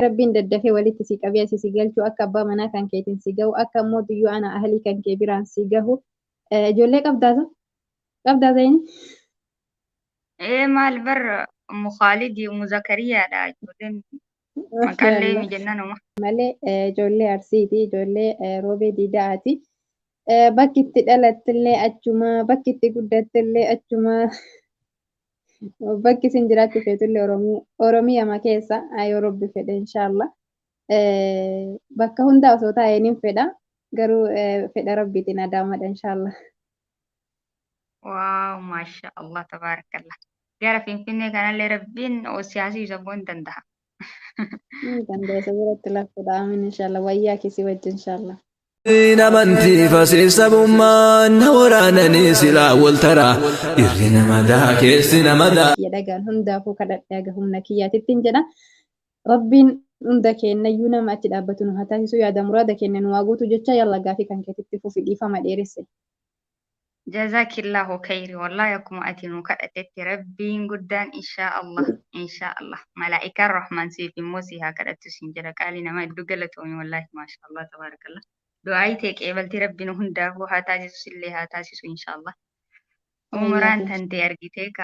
rabbiin daddafee walitti si qabee asii si galchuu akka abbaa manaa kan keetiin si gahu akka immoo diyyuu ana ahalii kan kee biraan si gahu ijoollee qabdaasa inni إيه مال بر أم خالدي أم زكريا دا جودن مقالي maashaallah مجنن وما malee ijoollee arsiiti ijoollee roobee diidaati bakki itti dhalattillee achuma bakki itti guddattillee achuma bakki isin jiraachuu feetullee Oromiyaa keessa yoo Rabbi fedhe inshaallah bakka hundaa osoo taa'een hin fedha garuu fedha rabbiitiin adaamadha inshaallah. واو ما شاء الله تبارك الله جرى في فيني كان اللي ربين وسياسي يسبون تندها Dandeessa biratti lafudha amin inshaallah wayyaa kisi wajji inshaallah. namantii fasiisabummaan waraananii silaa wal taraa irri namadaa keessi namadaa. Ya dhagaan hundaafuu kadhadhaa aga humna kiyyaatittiin jedha. Rabbiin hunda kennayyuu nama achi dhaabbatu nu haa taasisu yaada muraada kenna nu haa guutu jecha yalla gaafii kan keetitti fufi dhiifama dheeresse. جزاك الله خير والله يكم أتنو كأتت ربين قدان إن شاء الله ملائكة الرحمن سيف موسى هكذا تسنجر قالنا ما يدقلتوني والله ما شاء الله تبارك الله دعايتك إبلت ربنا هندا هو هاتاسس اللي هاتاسس إن شاء الله عمران Wayyaa تنتي أرجتك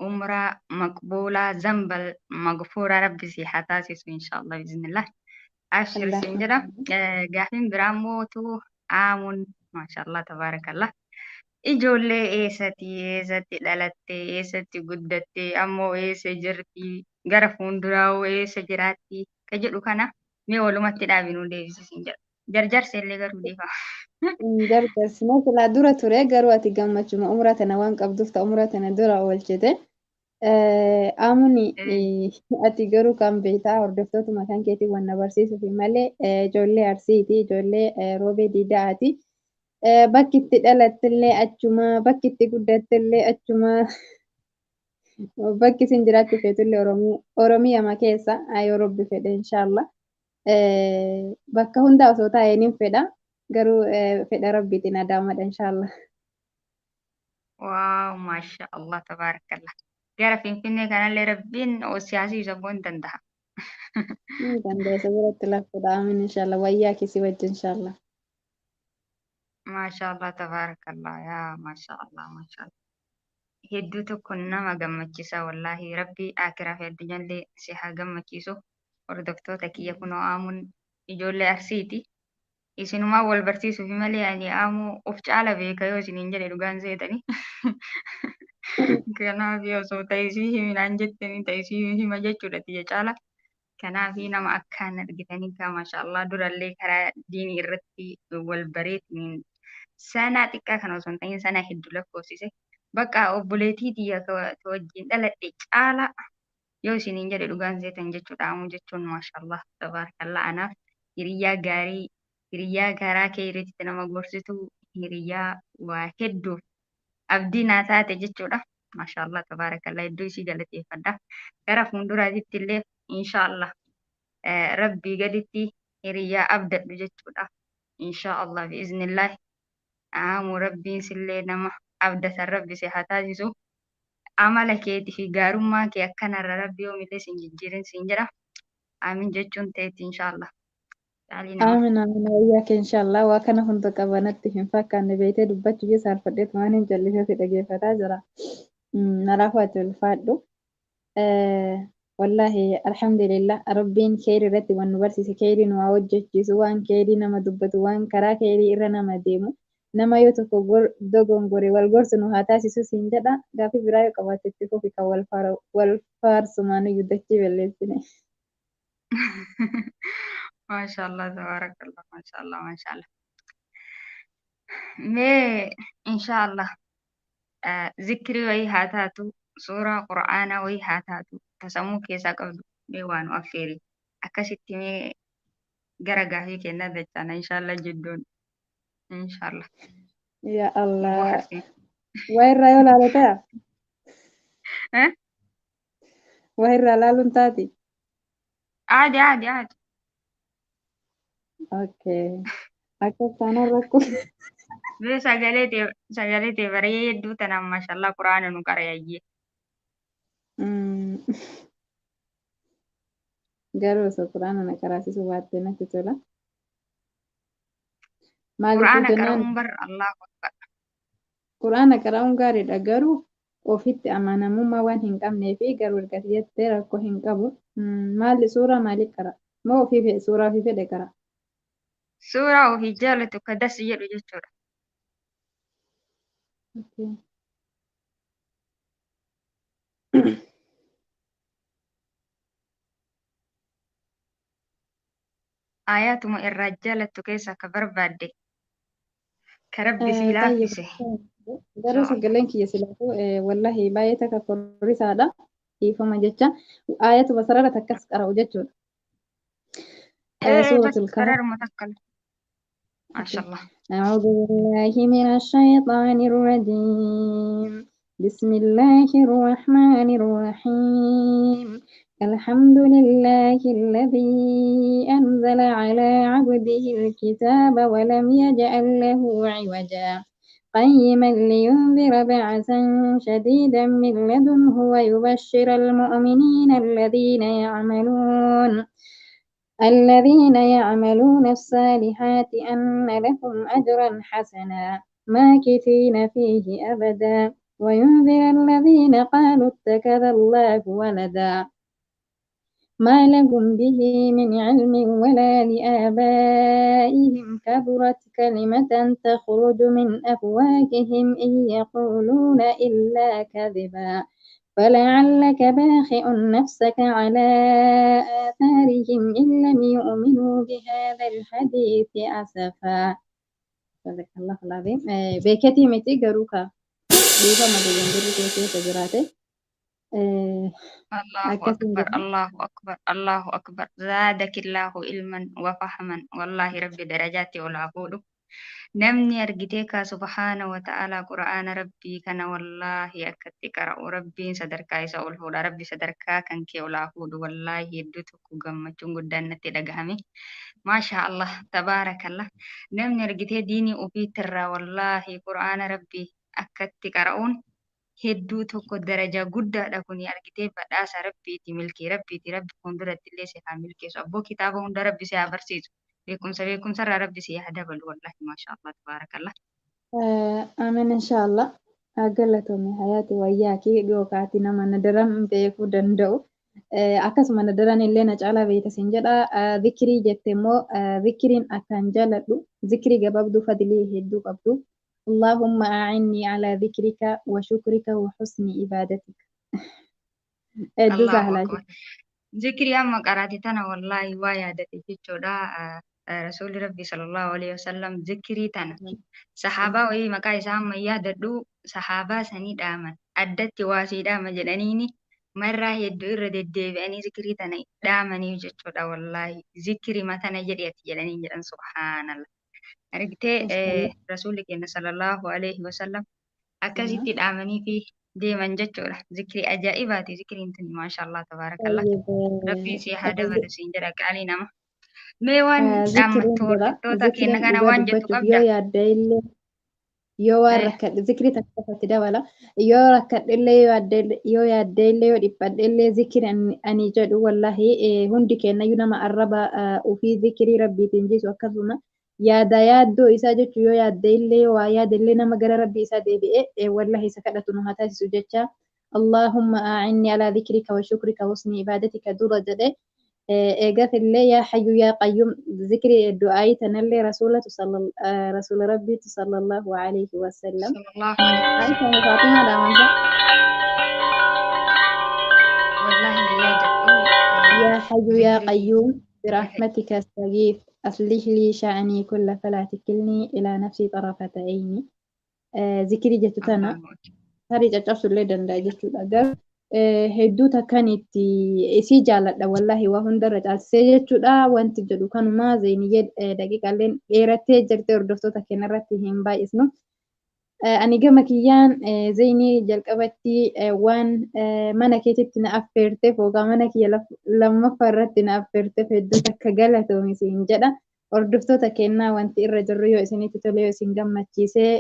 عمرة مقبولة ذنب مغفورة ربي سي هاتاسس إن شاء الله بإذن الله أبشر Allah سنجرة قاعدين براموتو آمون ما شاء الله تبارك الله ijoollee eessatti dhalattee eessatti guddattee ammoo eessa jirti gara fuulduraa eessa jiraatti ka jedhu kana mee walumatti dhaabinuu deebisisin jedha jarjarsa illee garuu deefama. Jarjarsina silaa dura ture garuu ati gammachuma umraa tana waan qabduuf ta'a umraa tana dura oolchite. Amuni ati garuu kan beektaa hordoftootuma kan keetii waan na barsiisuuf malee ijoollee arsiiti ijoollee roobee diidaati. Bakki itti dhalattillee achuma bakki itti guddattillee achuma bakki isin jiraachuu feetullee Oromiyaa keessa yoo Rabbi fedhe inshaallah bakka hundaa osoo taa'een hin fedha garuu fedha rabbiitiin adaamadha inshaallah. waaw maasha Allah tabaarakallah gara finfinnee kanallee rabbiin siyaasii sabboon danda'a. Dandeessa biratti lafudha amin inshaallah wayyaa kisi wajji inshaallah. maasha Allah tabaarakallah yaa maasha Allah maasha Allah. Hedduu tokko nama gammachiisa wallaahi rabbi akiraa fi addunyaallee si haa gammachiisu hordoftoota kiyya kunoo aamuun ijoollee arsiiti isinumaa wal barsiisuuf malee ani aamuu of caala beeka yoo isiniin jedhe dhugaan seetanii kanaaf osoo ta'isii himinaan jettanii ta'isii hima jechuudha xiyya caala kanaaf nama akkaan argitanii kaa maashaallah durallee karaa diinii irratti wal bareetiniin sana xiqqaa kana osoo hin ta'in sana hedduu lakkoofsise. Bakka obboleettii xiyya wajjin dhaladhe caala yoo isiniin jedhe dhugaan seetan jechuudha ammoo jechuun maashaallah tabarakallah anaaf hiriyyaa gaarii hiriyyaa garaa kee irratti nama gorsitu hiriyyaa waa hedduuf abdii naa taate jechuudha maashaallah tabarakallah hedduu isii galateeffadha gara fuulduraatitti illee inshaallah rabbii gaditti hiriyyaa abdadhu jechuudha inshaallah biiznillah ammoo rabbiin sillee nama abdatan rabbi si haa taasisu amala keetii fi gaarummaa kee akkanarra rabbi yoomillee sin jijjiirin sin jedha aamin jechuun ta'etti inshaallah. Aamin aamin wayyaa kee inshaallah waa kana hunda qabanatti hin fakkaanne beektee dubbachuu fi saarfadheetu waan hin jallisee si dhageeffataa jira. Naraafuu ati ulfaadhu. Wallaahi alhamdulillah rabbiin keerii irratti waan nu barsiise keerii nu haa hojjechiisu waan keerii nama dubbatu waan karaa keerii irra nama deemu. Nama yoo tokko dogongore wal gorsu nu haa taasisu siin jedha gaaffii biraa yoo qabaate itti fufi kan wal faarsumaan yuddachii balleessine. Maashaallah tabarakallah maashaallah maashaallah. Mee inshaallah zikrii wayii haa taatu suuraa qura'aanaa wayii haa taatu tasammuu keessaa qabdu mee waan affeeri akkasitti mee gara gaaffii kennaa dachaana inshaallah jidduun. Inshaallah. Ya Allah. Waa irraa yoo laala ta'a? Waa irraa laaluun taati? Aadi aadi aadi. Okay. Akka kanaan rakkoo. Mee sagalee tee bareedduu tanaan maashaallah quraana nu qarayayyee. garuu osoo quraana na qaraasisuu baattee natti tola. Maaliifuu Quraana jennaan qara'uun bar Allahu Akbar. quraana qara'uun gaariidha garuu ofitti amanamummaa waan hin qabnee fi garuu ergati jettee rakkoo hin qabu. Maalli suuraa maaliif qara? Moo suuraa ofii fedhe qara? Suuraa ofii jaalatu ka das jedhu jechuudha. Okay. Ayaatuma irraa jaalattu keessaa ka barbaadde ka rabbi sii طيب laaffise. garuu sagaleen kiyya silaafuu wallahi baay'ee takka korrisaadha. Dhiifama jecha ayatuma sarara takkas qara'u jechuudha. سورة بس الكهف قرار متكل ما شاء الله. أعوذ بالله من الشيطان الرجيم بسم الله الرحمن الرحيم الحمد لله الذي أنزل على عبده الكتاب ولم يجعل له عوجا قيما لينذر بأسا شديدا من لدنه ويبشر المؤمنين الذين يعملون الصالحات أن لهم أجرا حسنا ماكثين فيه أبدا وينذر الذين قالوا اتخذ الله ولدا ما لهم به من علم ولا لآبائهم كبرت كلمة تخرج من أفواههم إن يقولون إلا كذبا فلعلك باخع نفسك على آثارهم إن لم يؤمنوا بهذا الحديث أسفا صدق الله العظيم. بكتي متي قروكا بيفا ما بيجندري كيف تجراته الله أكثر أكبر الله أكبر الله أكبر زادك الله علما وفهما والله ربي درجاتي والعبود نمني أرجتك سبحانه وتعالى قرآن ربي كان والله أكتك ربي صدركا يسأل هولا ربي صدركا كان كي والعبود والله يدتك قمة قدانة تدقهمي ما شاء الله تبارك الله نمني أرجتي ديني أبيتر والله قرآن ربي أكتك رؤون hedduu tokko darajaa guddaadha kun argitee badhaasa rabbiiti milkii rabbiiti rabbi fuulduratti illee si haa milkeessu abboo kitaaba hunda rabbi si haa barsiisu beekumsarraa rabbi si haa dabalu wallahi maashaallah tabaarakallah. Amin inshaallah galatoomii hayaati wayyaa kee dhiyookaati nama nadaran beekuu danda'u. Akkasuma nadaran illee na caalaa beekta siin jedha zikirii jette immoo zikiriin akkaan jaaladhu zikirii gabaabduu fadilii hedduu qabdu. اللهم أعني على ذكرك وشكرك وحسن عبادتك. دو الله سهلة أكبر ذكري أما قرأتنا والله ويادتي جدا رسول ربي صلى الله عليه وسلم ذكري تنا صحابة وي مكاي سام ياددو صحابة سني داما أدت واسي داما جدنيني مرة يدو إرد الدباني ذكري تنا دامني جدا والله ذكري ما تنا جريت جدني جدا سبحان الله. Argitee rasuulli keenya sallallahu alaihi wasallam akkasitti dhaamanii fi deeman jechuudha. Zikrii ajaa'ibaati zikriin tuni maashaallah tabaarakallah. Rabbiin si haa dabalu siin jedha qaalii nama. Mee waan dhaammattu hordoftoota keenya kana waan jettu qabda. yoo yaadda illee yoo waan rakkadhe zikrii takkafatti dabala yoo rakkadhe illee yoo yaadda illee yoo dhiphadhe illee zikrii ani jedhu wallahi hundi kennayyuu nama arraba ofii zikrii rabbiitiin jisu akkasuma yaaddoo isaa jechuun yoo yaadda illee waa yaada illee nama gara rabbii isaa deebi'e wallahi isa kadhatu nu haa taasisu jecha Allahumma a'inni ala dhikrika wa shukrika husni ibadatika dura jedhe eegas illee yaa hayyu yaa qayyum zikri du'aayi tanallee rasuula rabbiitu sallallahu alayhi wa sallam Sallallahu alaihi Aisha wasallam. Faatima dhaamansa Wallahi yaa jedhu يا حي يا zikrii قيوم برحمتك استغيث أصلح لي شأني كله فلا تكلني إلى نفسي طرفة عيني ذكري جتتنا Allahu akbar. tarii caccabsu illee danda'a jechuudha. Garuu hedduu takkan itti isii jaalladha wallahi waa hundarra caalsisee jechuudha. Wanti jedhu kanuma zeeniyyee daqiiqaaleen dheerattee jirte hordoftoota keenya irratti hin baay'isnu. Ani gama kiyyaan zeenii jalqabatti waan mana keetitti na affeerteef yookaan mana kiyya lammaffaa irratti na affeerteef hedduu takka galatoomi siin jedha. Hordoftoota keenyaa wanti irra jirru yoo isinitti tole yoo isin gammachiisee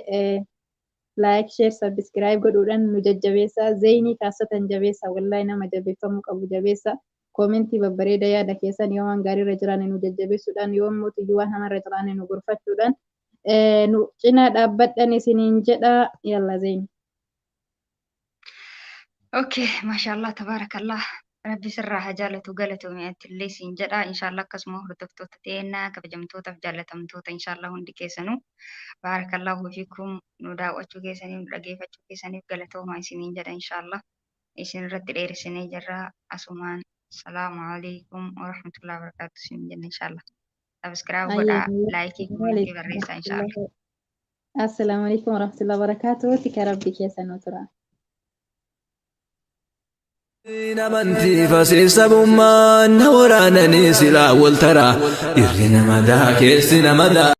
like, share, subscribe godhuudhaan nu jajjabeessa. Zeenii taasisatan jabeessa. Wallahi nama jabeeffamuu qabu jabeessa. koomentii babbareeda yaada keessan yoo waan gaarii irra jiran nu jajjabeessuudhaan yoo immoo tuyyuu waan hamaa irra jiran nu gorfachuudhaan nu cinaa dhaabbadhan isiniin jedha yalla zeeni. Okay, mashallah tabarakallah. Rabbi sirraa haa jaalatu galatoomee illee siin jedha. Inshallah akkasuma hordoftoota teennaa kabajamtootaaf jaalatamtoota inshallah hundi keessanuu barakallahu fiikum nu daawwachuu keessaniif nu dhageeffachuu keessaniif galatoomaa isiniin jedha inshallah. Isin irratti dheeressinee jirra asumaan salaamu alaikum wa rahmatullahi wa barakatuh siin jenna inshallah. Subscribe godhaa, like commenti barreessaa inshallah. Assalamu alaikum wa rahmatullahi wa barakatuh. Tika rabbi keessan nu tura. Namanti fasiisa bummaan waraananii silaa wal taraa irri namadaa keessi namadaa.